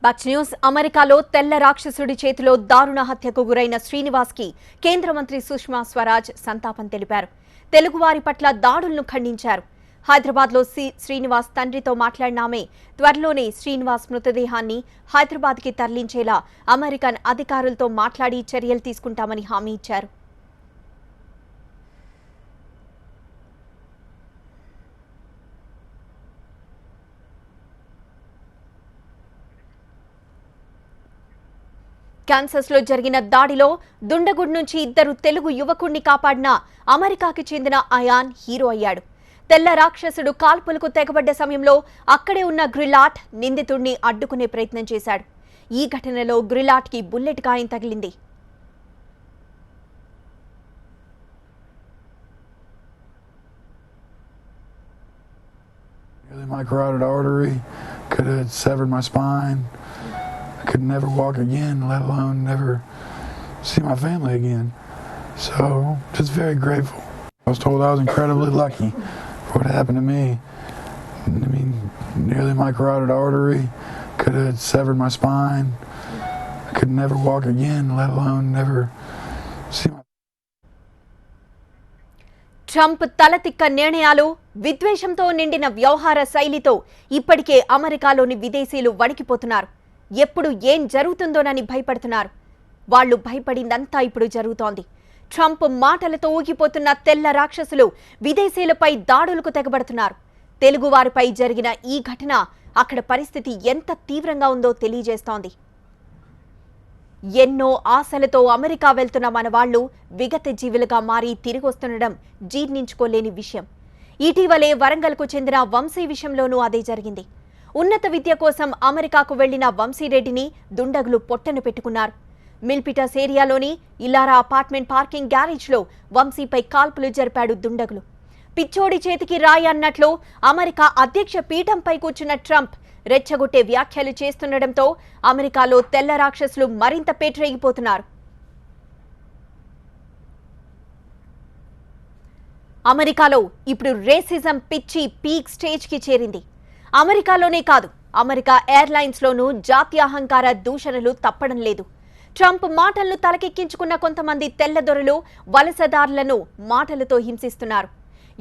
Box news అమెరికాలో తెల్ల రాక్షసుడి చేతిలో దారుణ హత్యకు గురైన శ్రీనివాస్ కి కేంద్ర మంత్రి సుష్మా స్వరాజ్ సంతాపం తెలిపారు. తెలుగువారి పట్ల దాడులను ఖండించారు. హైదరాబాద్ లో శ్రీనివాస్ తండ్రితో మాట్లాడిన ఆమె త్వరలోనే శ్రీనివాస్ మృతదేహాన్ని హైదరాబాద్ కి తరలించేలా అమెరికన్ అధికారులతో మాట్లాడి చర్యలు తీసుకుంటామని హామీ ఇచ్చారు. కాన్సస్ లో జరిగిన దాడిలో దుండగుడ్ నుంచి ఇద్దరు తెలుగు యువకుడిని కాపాడిన అమెరికాకి చెందిన అయాన్ హీరో అయ్యాడు. తెల్ల రాక్షసుడు కాల్పులకు తెగబడ్డ సమయంలో అక్కడే ఉన్న గ్రిలాట్ నిందితుడిని అడ్డుకునే ప్రయత్నం చేశాడు. ఈ ఘటనలో గ్రిలాట్ కి బుల్లెట్ గాయం తగిలింది. My carotid artery could have severed my spine. I could never walk again, let alone never see my family again. So, just very grateful. I was told I was incredibly lucky for what happened to me. I mean, nearly my carotid artery could have severed my spine. I could never walk again, let alone never see my Trump తలతిక్క నిర్ణయాలు, విద్వేషంతో నిండిన వ్యవహార శైలితో ఇప్పటికే అమెరికాలోని విదేశీయులు వణికిపోతున్నారు. ఎప్పుడు ఏం జరుగుతుందోనని భయపడుతున్నారు. వాళ్లు భయపడిందంతా ఇప్పుడు జరుగుతోంది. ట్రంప్ మాటలతో ఊగిపోతున్న తెల్ల రాక్షసులు విదేశీయులపై దాడులకు తెగబడుతున్నారు. తెలుగువారిపై జరిగిన ఈ ఘటన అక్కడ పరిస్థితి ఎంత తీవ్రంగా ఉందో తెలియజేస్తోంది. ఎన్నో ఆశలతో అమెరికా వెళ్తున్న మన వాళ్లు విగత జీవులుగా మారి తిరిగొస్తుండడం జీర్ణించుకోలేని విషయం. ఇటీవలే వరంగల్కు చెందిన వంశీ విషయంలోనూ అదే జరిగింది. ఉన్నత విద్య కోసం అమెరికాకు వెళ్లిన వంశీరెడ్డిని దుండగులు పొట్టన పెట్టుకున్నారు. మిల్పిటస్ ఏరియాలోని ఇల్లారా అపార్ట్మెంట్ పార్కింగ్ గ్యారేజ్లో వంశీపై కాల్పులు జరిపాడు దుండగులు. పిచ్చోడి చేతికి రాయి అన్నట్లు అమెరికా అధ్యక్ష పీఠంపై కూర్చున్న ట్రంప్ రెచ్చగొట్టే వ్యాఖ్యలు చేస్తుండటంతో అమెరికాలో తెల్ల రాక్షసులు మరింత పేటరేగిపోతున్నారు. అమెరికాలో ఇప్పుడు రేసిజం పిచ్చి పీక్ స్టేజ్ కి చేరింది. అమెరికాలోనే కాదు, అమెరికా ఎయిర్లైన్స్ లోనూ జాత్యాహంకార దూషణలు తప్పడం లేదు. ట్రంప్ మాటలను తలకెక్కించుకున్న కొంతమంది తెల్లదొరలు వలసదారులను మాటలతో హింసిస్తున్నారు.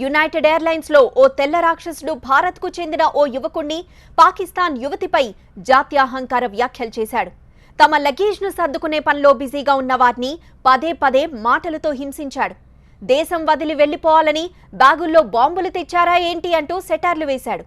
యునైటెడ్ ఎయిర్లైన్స్ లో ఓ తెల్ల రాక్షసుడు భారత్ కు చెందిన ఓ యువకుణ్ణి పాకిస్తాన్ యువతిపై జాత్యాహంకార వ్యాఖ్యలు చేశాడు. తమ లగేజ్ ను సర్దుకునే పనిలో బిజీగా ఉన్న వారిని పదే పదే మాటలతో హింసించాడు. దేశం వదిలి వెళ్లిపోవాలని బ్యాగుల్లో బాంబులు తెచ్చారా ఏంటి అంటూ సెటార్లు వేశాడు.